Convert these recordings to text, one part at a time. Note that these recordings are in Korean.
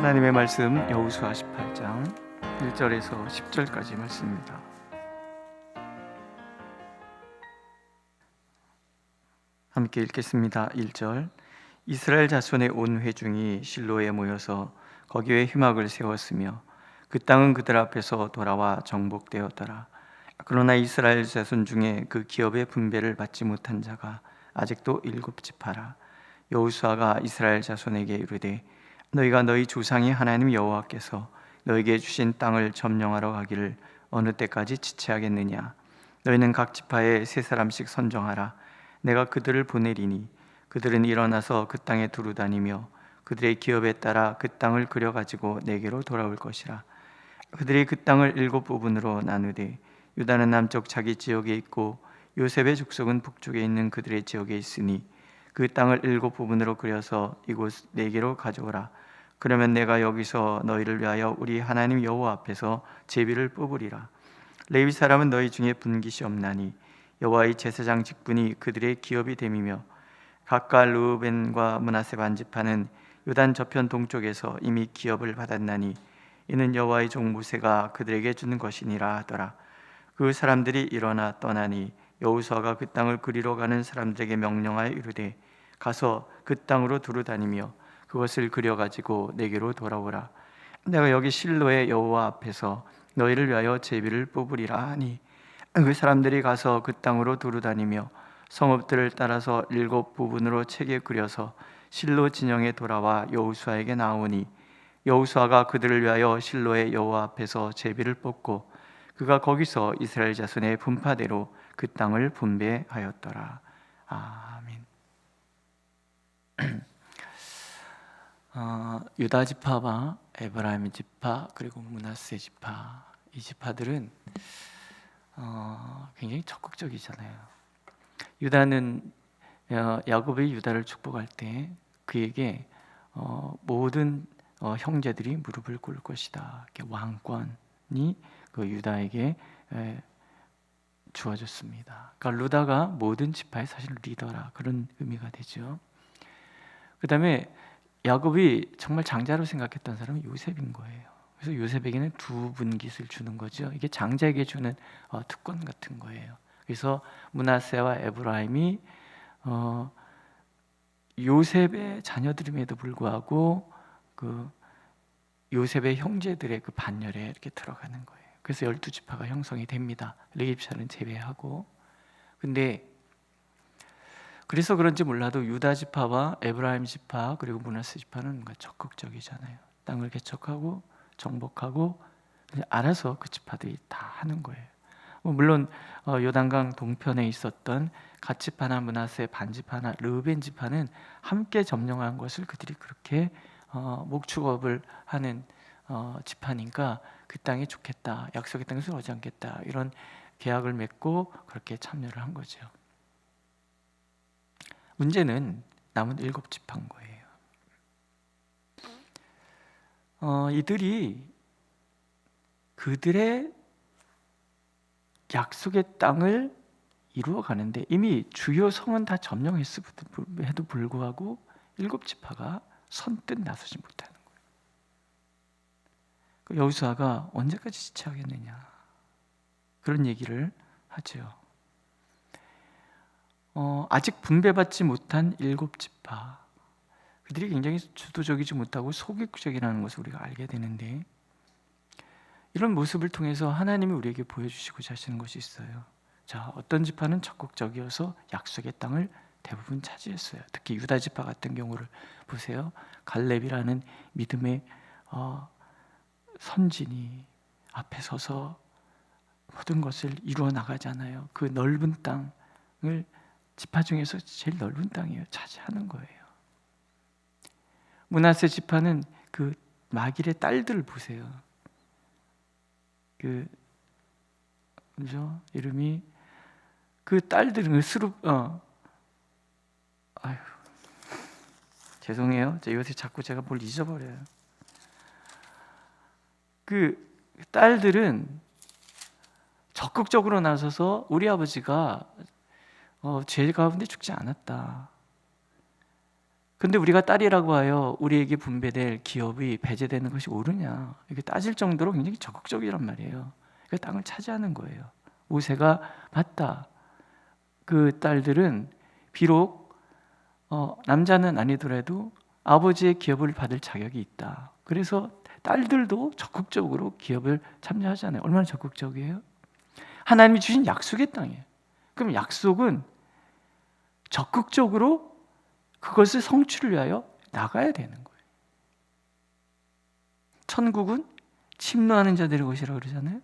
하나님의 말씀 여호수아 18장 1절에서 10절까지 말씀입니다. 함께 읽겠습니다. 1절. 이스라엘 자손의 온 회중이 실로에 모여서 거기에 회막을 세웠으며 그 땅은 그들 앞에서 돌아와 정복되었더라. 그러나 이스라엘 자손 중에 그 기업의 분배를 받지 못한 자가 아직도 7지파라. 여호수아가 이스라엘 자손에게 이르되 너희가 너희 조상의 하나님 여호와께서 너희에게 주신 땅을 점령하러 가기를 어느 때까지 지체하겠느냐. 너희는 각 지파에 3사람씩 선정하라. 내가 그들을 보내리니 그들은 일어나서 그 땅에 두루 다니며 그들의 기업에 따라 그 땅을 그려가지고 내게로 돌아올 것이라. 그들이 그 땅을 7부분으로 나누되 유다는 남쪽 자기 지역에 있고 요셉의 족속은 북쪽에 있는 그들의 지역에 있으니 그 땅을 7부분으로 그려서 이곳 내게로 가져오라. 그러면 내가 여기서 너희를 위하여 우리 하나님 여호와 앞에서 제비를 뽑으리라. 레위 사람은 너희 중에 분깃이 없나니 여호와의 제사장 직분이 그들의 기업이 됨이며 각각 르우벤과 므낫세 반지파는 요단 저편 동쪽에서 이미 기업을 받았나니 이는 여호와의 종 모세가 그들에게 주는 것이니라 하더라. 그 사람들이 일어나 떠나니 여호수아가 그 땅을 그리러 가는 사람들에게 명령하여 이르되 가서 그 땅으로 두루 다니며 그것을 그려가지고 내게로 돌아오라. 내가 여기 실로의 여호와 앞에서 너희를 위하여 제비를 뽑으리라 하니 그 사람들이 가서 그 땅으로 두루 다니며 성읍들을 따라서 7부분으로 채게 그려서 실로 진영에 돌아와 여호수아에게 나오니 여호수아가 그들을 위하여 실로의 여호와 앞에서 제비를 뽑고 그가 거기서 이스라엘 자손의 분파대로 그 땅을 분배하였더라. 아멘. 유다 지파와 에브라임 지파 그리고 므낫세 지파, 이 지파들은 굉장히 적극적이잖아요. 유다는 야곱이 유다를 축복할 때 그에게 모든 형제들이 무릎을 꿇을 것이다. 왕권이 그 유다에게 주어졌습니다. 그러니까 루다가 모든 지파의 사실 리더라, 그런 의미가 되죠. 그 다음에 야곱이 정말 장자로 생각했던 사람은 요셉인 거예요. 그래서 요셉에게는 2분깃을 주는 거죠. 이게 장자에게 주는 특권 같은 거예요. 그래서 므낫세와 에브라임이 요셉의 자녀들임에도 불구하고 그 요셉의 형제들의 그 반열에 이렇게 들어가는 거예요. 그래서 12지파가 형성이 됩니다. 레위지파는 제외하고. 근데 그래서 그런지 몰라도 유다 지파와 에브라임 지파 그리고 므낫세 지파는 뭔가 적극적이잖아요. 땅을 개척하고 정복하고 알아서 그 지파들이 다 하는 거예요. 물론 요단강 동편에 있었던 갓 지파나 므낫세 반지파나 르우벤 지파는 함께 점령한 것을 그들이 그렇게 목축업을 하는 지파니까 그 땅이 좋겠다, 약속의 땅에서 오지 않겠다, 이런 계약을 맺고 그렇게 참여를 한 거죠. 문제는 남은 7지파인 거예요. 이들이 그들의 약속의 땅을 이루어 가는데 이미 주요 성은 다 점령했음에도 불구하고 7지파가 선뜻 나서지 못하는 거예요. 여호수아가 언제까지 지체하겠느냐, 그런 얘기를 하죠. 아직 분배받지 못한 7지파, 그들이 굉장히 주도적이지 못하고 소극적이라는 것을 우리가 알게 되는데, 이런 모습을 통해서 하나님이 우리에게 보여주시고자 하시는 것이 있어요. 자, 어떤 지파는 적극적이어서 약속의 땅을 대부분 차지했어요. 특히 유다 지파 같은 경우를 보세요. 갈렙이라는 믿음의 선진이 앞에 서서 모든 것을 이루어 나가잖아요. 그 넓은 땅을, 지파 중에서 제일 넓은 땅이에요. 차지하는 거예요. 므낫세 지파는 그 마길의 딸들을 보세요. 그죠? 이름이, 그 딸들은 아유, 죄송해요. 요새 자꾸 제가 뭘 잊어버려요. 그 딸들은 적극적으로 나서서 우리 아버지가 죄 가운데 죽지 않았다, 근데 우리가 딸이라고 하여 우리에게 분배될 기업이 배제되는 것이 옳으냐, 이렇게 따질 정도로 굉장히 적극적이란 말이에요. 그 땅을 차지하는 거예요. 모세가 맞다, 그 딸들은 비록 남자는 아니더라도 아버지의 기업을 받을 자격이 있다. 그래서 딸들도 적극적으로 기업을 참여하잖아요. 얼마나 적극적이에요? 하나님이 주신 약속의 땅이에요. 그럼 약속은 적극적으로 그것을 성취를 위하여 나가야 되는 거예요. 천국은 침노하는 자들의 곳이라고 그러잖아요.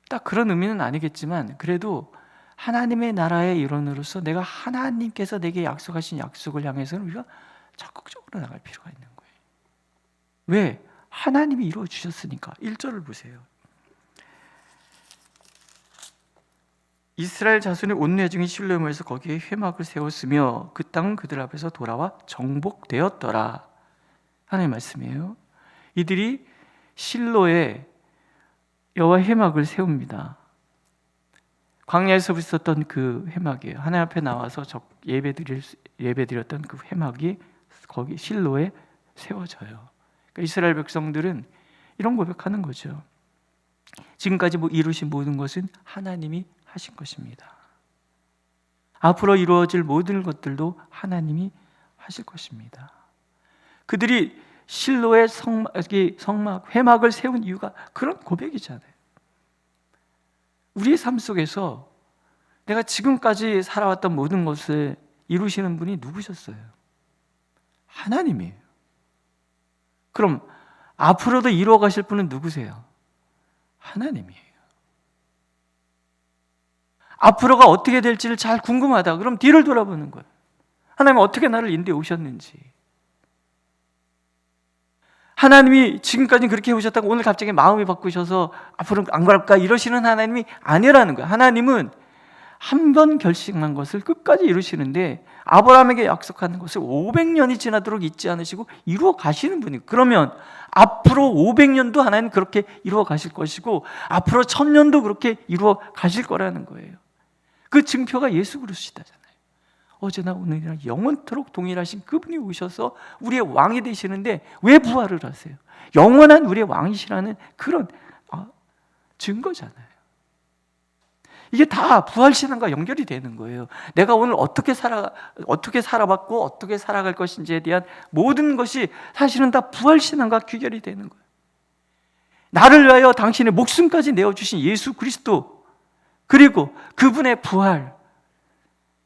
딱 그런 의미는 아니겠지만 그래도 하나님의 나라의 일원으로서 내가 하나님께서 내게 약속하신 약속을 향해서는 우리가 적극적으로 나갈 필요가 있는 거예요. 왜? 하나님이 이루어 주셨으니까. 1절을 보세요. 이스라엘 자손의 온 회중이 실로에 모여서 거기에 회막을 세웠으며 그 땅은 그들 앞에서 돌아와 정복되었더라. 하나님의 말씀이에요. 이들이 실로에 여호와 회막을 세웁니다. 광야에서 있었던 그 회막이에요. 하나님 앞에 나와서 예배드렸던 그 회막이 거기 실로에 세워져요. 그러니까 이스라엘 백성들은 이런 고백하는 거죠. 지금까지 이루신 모든 것은 하나님이 하신 것입니다. 앞으로 이루어질 모든 것들도 하나님이 하실 것입니다. 그들이 실로의 성막, 회막을 세운 이유가 그런 고백이잖아요. 우리의 삶 속에서 내가 지금까지 살아왔던 모든 것을 이루시는 분이 누구셨어요? 하나님이에요. 그럼 앞으로도 이루어 가실 분은 누구세요? 하나님이에요. 앞으로가 어떻게 될지를 잘 궁금하다. 그럼 뒤를 돌아보는 거예요. 하나님은 어떻게 나를 인도해 오셨는지. 하나님이 지금까지 그렇게 해오셨다고 오늘 갑자기 마음이 바꾸셔서 앞으로 안 갈까 이러시는 하나님이 아니라는 거예요. 하나님은 한 번 결심한 것을 끝까지 이루시는데 아브라함에게 약속하는 것을 500년이 지나도록 잊지 않으시고 이루어 가시는 분이에요. 그러면 앞으로 500년도 하나님 그렇게 이루어 가실 것이고 앞으로 1000년도 그렇게 이루어 가실 거라는 거예요. 그 증표가 예수 그리스도시다잖아요. 어제나 오늘이나 영원토록 동일하신 그분이 오셔서 우리의 왕이 되시는데 왜 부활을 하세요? 영원한 우리의 왕이시라는 그런 증거잖아요. 이게 다 부활신앙과 연결이 되는 거예요. 내가 오늘 어떻게 살아봤고 어떻게 살아갈 것인지에 대한 모든 것이 사실은 다 부활신앙과 귀결이 되는 거예요. 나를 위하여 당신의 목숨까지 내어주신 예수 그리스도, 그리고 그분의 부활,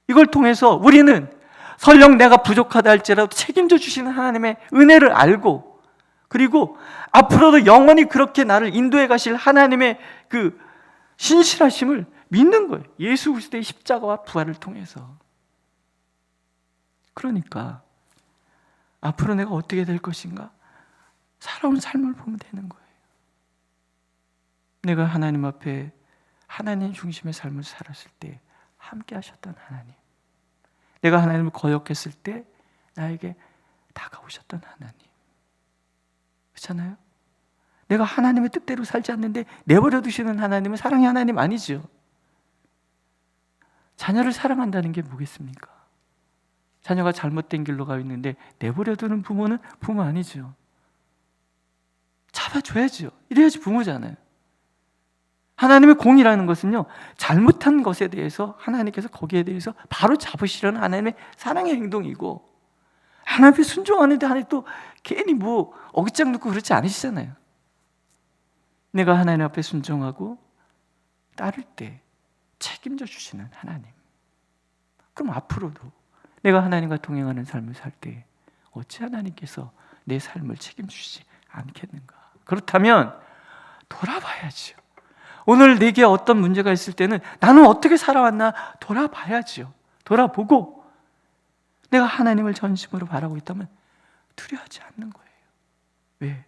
이걸 통해서 우리는 설령 내가 부족하다 할지라도 책임져 주시는 하나님의 은혜를 알고, 그리고 앞으로도 영원히 그렇게 나를 인도해 가실 하나님의 그 신실하심을 믿는 거예요. 예수 그리스도의 십자가와 부활을 통해서. 그러니까 앞으로 내가 어떻게 될 것인가? 살아온 삶을 보면 되는 거예요. 내가 하나님 앞에 하나님 중심의 삶을 살았을 때 함께 하셨던 하나님, 내가 하나님을 거역했을 때 나에게 다가오셨던 하나님, 그렇잖아요? 내가 하나님의 뜻대로 살지 않는데 내버려 두시는 하나님은 사랑의 하나님 아니죠. 자녀를 사랑한다는 게 뭐겠습니까? 자녀가 잘못된 길로 가고 있는데 내버려 두는 부모는 부모 아니죠. 잡아줘야죠. 이래야지 부모잖아요. 하나님의 공이라는 것은요, 잘못한 것에 대해서 하나님께서 거기에 대해서 바로 잡으시려는 하나님의 사랑의 행동이고, 하나님께 순종하는데 하나님 또 괜히 어깃장 놓고 그렇지 않으시잖아요. 내가 하나님 앞에 순종하고 따를 때 책임져 주시는 하나님. 그럼 앞으로도 내가 하나님과 동행하는 삶을 살 때 어찌 하나님께서 내 삶을 책임지시지 않겠는가? 그렇다면 돌아봐야죠. 오늘 내게 어떤 문제가 있을 때는 나는 어떻게 살아왔나 돌아봐야죠. 돌아보고 내가 하나님을 전심으로 바라고 있다면 두려워하지 않는 거예요. 왜?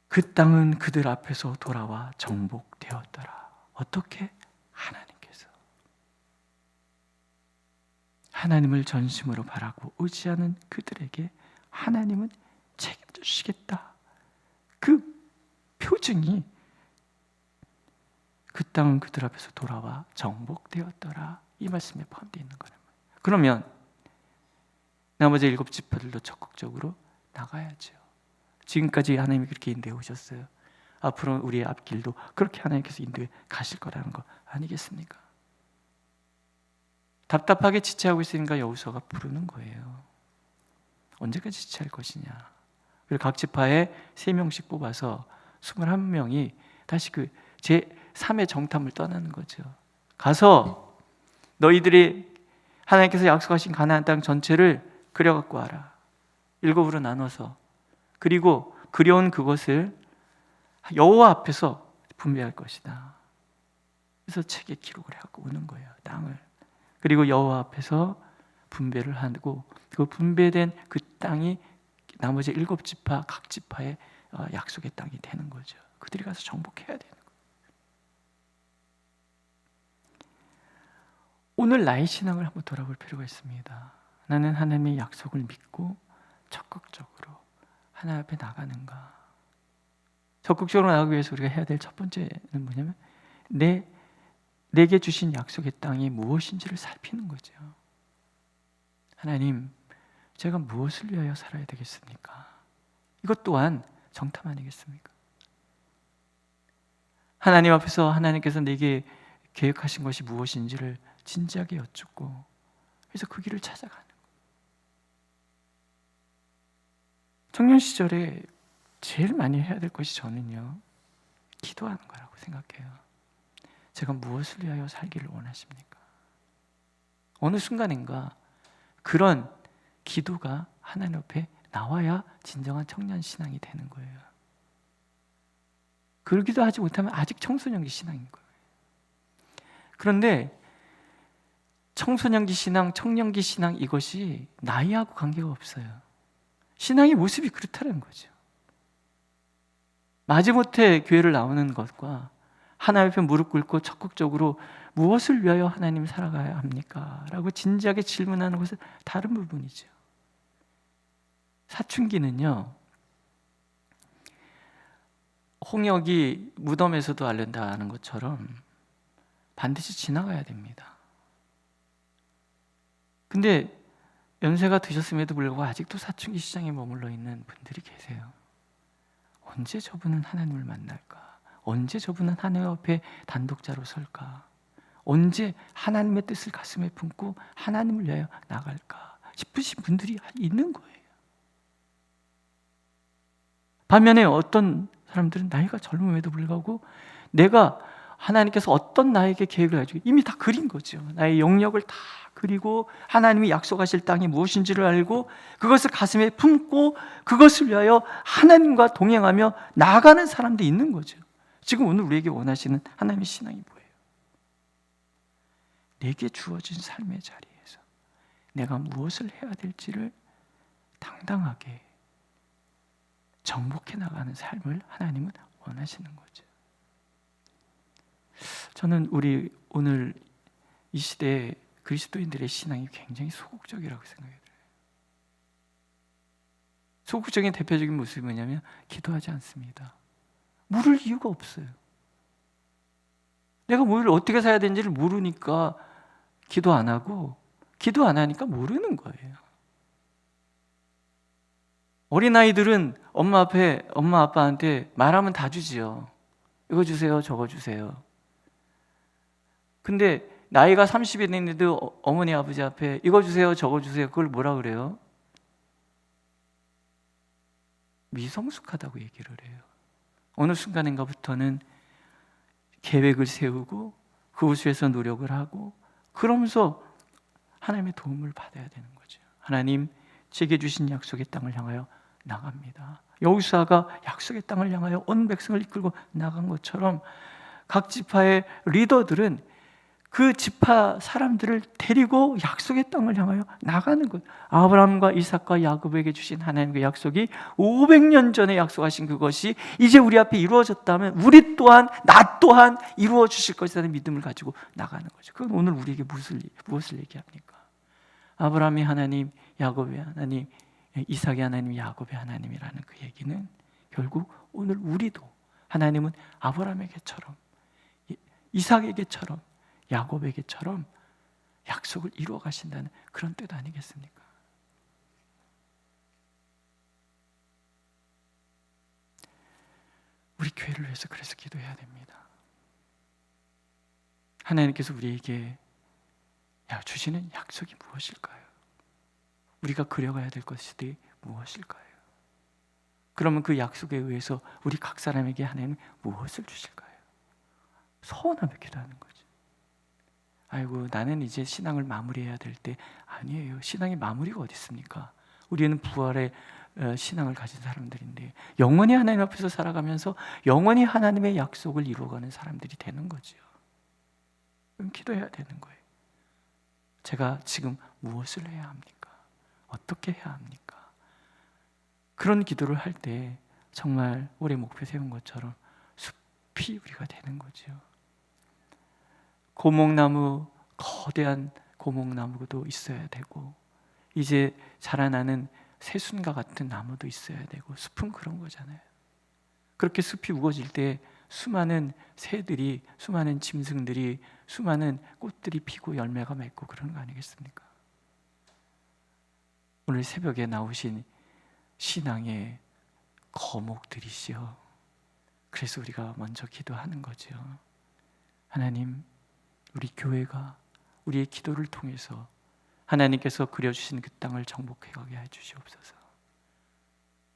그 땅은 그들 앞에서 돌아와 정복되었더라. 어떻게? 하나님께서. 하나님을 전심으로 바라고 의지하는 그들에게 하나님은 책임져 주시겠다. 그 표징이 그 땅은 그들 앞에서 돌아와 정복되었더라. 이 말씀에 포함되어 있는 거예요. 그러면 나머지 7지파들도 적극적으로 나가야죠. 지금까지 하나님이 그렇게 인도해 오셨어요. 앞으로 우리의 앞길도 그렇게 하나님께서 인도해 가실 거라는 거 아니겠습니까? 답답하게 지체하고 있으니까 여호수아가 부르는 거예요. 언제까지 지체할 것이냐. 그리고 각 지파에 3명씩 뽑아서 21명이 다시 그 제3의 정탐을 떠나는 거죠. 가서 너희들이 하나님께서 약속하신 가나안 땅 전체를 그려갖고 와라. 7으로 나눠서. 그리고 그려온 그것을 여호와 앞에서 분배할 것이다. 그래서 책에 기록을 해갖고 오는 거예요. 땅을. 그리고 여호와 앞에서 분배를 하고 그 분배된 그 땅이 나머지 7지파 각 지파의 약속의 땅이 되는 거죠. 그들이 가서 정복해야 되는 거예요. 오늘 나의 신앙을 한번 돌아볼 필요가 있습니다. 나는 하나님의 약속을 믿고 적극적으로 하나님 앞에 나가는가? 적극적으로 나가기 위해서 우리가 해야 될 첫 번째는 뭐냐면 내게 주신 약속의 땅이 무엇인지를 살피는 거죠. 하나님, 제가 무엇을 위하여 살아야 되겠습니까? 이것 또한 정탐 아니겠습니까? 하나님 앞에서 하나님께서 내게 계획하신 것이 무엇인지를 진지하게 여쭙고 그래서 그 길을 찾아가는 거예요. 청년 시절에 제일 많이 해야 될 것이 저는요, 기도하는 거라고 생각해요. 제가 무엇을 위하여 살기를 원하십니까? 어느 순간인가 그런 기도가 하나님 앞에 나와야 진정한 청년 신앙이 되는 거예요. 그러기도 하지 못하면 아직 청소년기 신앙인 거예요. 그런데 청소년기 신앙, 청년기 신앙 이것이 나이하고 관계가 없어요. 신앙의 모습이 그렇다는 거죠. 마지못해 교회를 나오는 것과 하나님 앞에 무릎 꿇고 적극적으로 무엇을 위하여 하나님 살아가야 합니까? 라고 진지하게 질문하는 것은 다른 부분이죠. 사춘기는요, 홍역이 무덤에서도 앓는다는 것처럼 반드시 지나가야 됩니다. 근데 연세가 드셨음에도 불구하고 아직도 사춘기 시장에 머물러 있는 분들이 계세요. 언제 저분은 하나님을 만날까? 언제 저분은 하나님 앞에 단독자로 설까? 언제 하나님의 뜻을 가슴에 품고 하나님을 위하여 나갈까 싶으신 분들이 있는 거예요. 반면에 어떤 사람들은 나이가 젊음에도 불구하고 내가 하나님께서 어떤 나에게 계획을 가지고 이미 다 그린 거죠. 나의 영역을 다 그리고 하나님이 약속하실 땅이 무엇인지를 알고 그것을 가슴에 품고 그것을 위하여 하나님과 동행하며 나아가는 사람도 있는 거죠. 지금 오늘 우리에게 원하시는 하나님의 신앙이 뭐예요? 내게 주어진 삶의 자리에서 내가 무엇을 해야 될지를 당당하게 정복해 나가는 삶을 하나님은 원하시는 거죠. 저는 우리 오늘 이 시대에 그리스도인들의 신앙이 굉장히 소극적이라고 생각해요. 소극적인 대표적인 모습이 뭐냐면 기도하지 않습니다. 물을 이유가 없어요. 내가 뭘 어떻게 살아야 되는지를 모르니까 기도 안 하고 기도 안 하니까 모르는 거예요. 어린아이들은 엄마 아빠한테 말하면 다 주지요. 이거 주세요, 저거 주세요. 근데 나이가 30이 됐는데도 어머니 아버지 앞에 이거 주세요, 저거 주세요. 그걸 뭐라 그래요? 미성숙하다고 얘기를 해요. 어느 순간인가부터는 계획을 세우고 그것을 위해서 노력을 하고 그러면서 하나님의 도움을 받아야 되는 거죠. 하나님, 제게 주신 약속의 땅을 향하여 나갑니다. 여호수아가 약속의 땅을 향하여 온 백성을 이끌고 나간 것처럼 각 지파의 리더들은 그 지파 사람들을 데리고 약속의 땅을 향하여 나가는 것. 아브라함과 이삭과 야곱에게 주신 하나님의 약속이 500년 전에 약속하신 그것이 이제 우리 앞에 이루어졌다면 우리 또한 나 또한 이루어 주실 것이라는 믿음을 가지고 나가는 거죠. 그건 오늘 우리에게 무엇을 얘기합니까? 아브라함이 하나님, 야곱의 하나님, 이삭의 하나님, 야곱의 하나님이라는 그 얘기는 결국 오늘 우리도 하나님은 아브라함에게처럼 이삭에게처럼 야곱에게처럼 약속을 이루어 가신다는 그런 뜻 아니겠습니까? 교회를 위해서 그래서 기도해야 됩니다. 하나님께서 우리에게 주시는 약속이 무엇일까요? 우리가 그려가야 될 것이 무엇일까요? 그러면 그 약속에 의해서 우리 각 사람에게 하나님은 무엇을 주실까요? 소원하며 기도하는 거죠. 아이고, 나는 이제 신앙을 마무리해야 될 때. 아니에요. 신앙의 마무리가 어디 있습니까? 우리는 부활의 신앙을 가진 사람들인데 영원히 하나님 앞에서 살아가면서 영원히 하나님의 약속을 이루어가는 사람들이 되는 거죠. 그럼 기도해야 되는 거예요. 제가 지금 무엇을 해야 합니까? 어떻게 해야 합니까? 그런 기도를 할 때 정말 올해 목표 세운 것처럼 숲이 우리가 되는 거죠. 고목나무, 거대한 고목나무도 있어야 되고 이제 자라나는 새순과 같은 나무도 있어야 되고, 숲은 그런 거잖아요. 그렇게 숲이 우거질 때 수많은 새들이, 수많은 짐승들이, 수많은 꽃들이 피고 열매가 맺고 그러는 거 아니겠습니까? 오늘 새벽에 나오신 신앙의 거목들이시여. 그래서 우리가 먼저 기도하는 거죠. 하나님, 우리 교회가 우리의 기도를 통해서 하나님께서 그려주신 그 땅을 정복해 가게 해주시옵소서.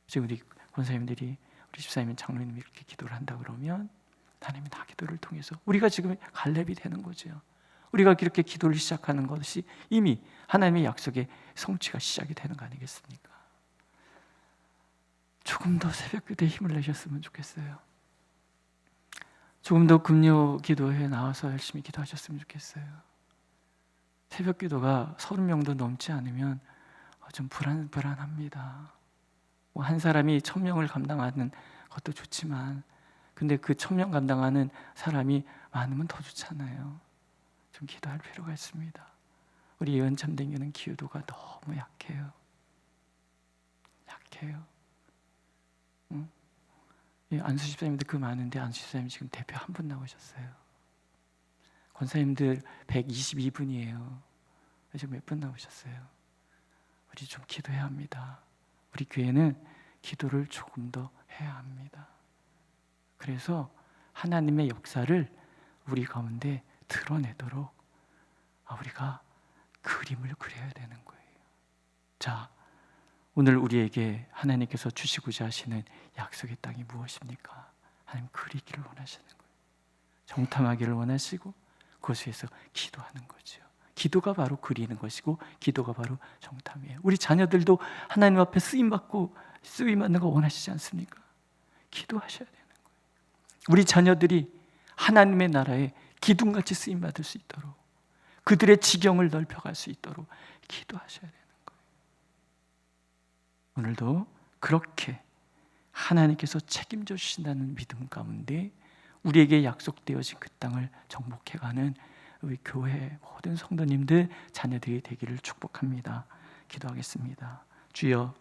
지금 우리 권사님들이, 우리 집사님, 장로님이 이렇게 기도를 한다 그러면 하나님이 다 기도를 통해서 우리가 지금 갈렙이 되는 거죠. 우리가 이렇게 기도를 시작하는 것이 이미 하나님의 약속의 성취가 시작이 되는 거 아니겠습니까? 조금 더 새벽 기도에 힘을 내셨으면 좋겠어요. 조금 더 금요 기도에 나와서 열심히 기도하셨으면 좋겠어요. 새벽 기도가 30명도 넘지 않으면 좀 불안합니다. 한 사람이 1000명을 감당하는 것도 좋지만, 근데 그 1000명 감당하는 사람이 많으면 더 좋잖아요. 좀 기도할 필요가 있습니다. 우리 예언참되기는 기도가 너무 약해요. 안수 집사님들 그 많은데 안수 집사님 지금 대표 한 분 나오셨어요. 권사님들 122분이에요. 지금 몇 분 나오셨어요? 우리 좀 기도해야 합니다. 우리 교회는 기도를 조금 더 해야 합니다. 그래서 하나님의 역사를 우리 가운데 드러내도록 우리가 그림을 그려야 되는 거예요. 자, 오늘 우리에게 하나님께서 주시고자 하시는 약속의 땅이 무엇입니까? 하나님 그리기를 원하시는 거예요. 정탐하기를 원하시고 그것에서 기도하는 거죠. 기도가 바로 그리는 것이고 기도가 바로 정탐이에요. 우리 자녀들도 하나님 앞에 쓰임받는 거 원하시지 않습니까? 기도하셔야 되는 거예요. 우리 자녀들이 하나님의 나라에 기둥같이 쓰임받을 수 있도록, 그들의 지경을 넓혀갈 수 있도록 기도하셔야 되는 거예요. 오늘도 그렇게 하나님께서 책임져 주신다는 믿음 가운데 우리에게 약속되어진 그 땅을 정복해가는 우리 교회 모든 성도님들, 자녀들이 되기를 축복합니다. 기도하겠습니다. 주여,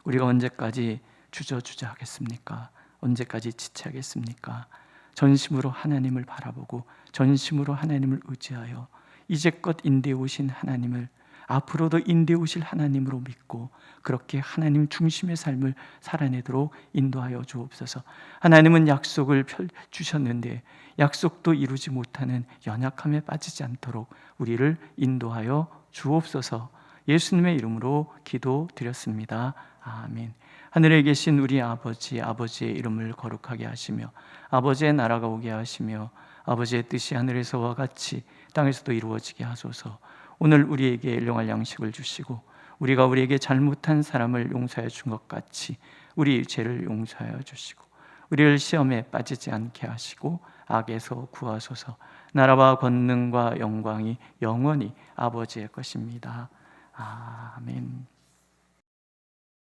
우리가 언제까지 주저주저 하겠습니까? 언제까지 지체하겠습니까? 전심으로 하나님을 바라보고 전심으로 하나님을 의지하여 이제껏 인도해 오신 하나님을 앞으로도 인도해 오실 하나님으로 믿고 그렇게 하나님 중심의 삶을 살아내도록 인도하여 주옵소서. 하나님은 약속을 주셨는데 약속도 이루지 못하는 연약함에 빠지지 않도록 우리를 인도하여 주옵소서. 예수님의 이름으로 기도드렸습니다. 아멘. 하늘에 계신 우리 아버지, 아버지의 이름을 거룩하게 하시며 아버지의 나라가 오게 하시며 아버지의 뜻이 하늘에서와 같이 땅에서도 이루어지게 하소서. 오늘 우리에게 일용할 양식을 주시고 우리가 우리에게 잘못한 사람을 용서해 준 것 같이 우리 죄를 용서하여 주시고 우리를 시험에 빠지지 않게 하시고 악에서 구하소서. 나라와 권능과 영광이 영원히 아버지의 것입니다. 아멘.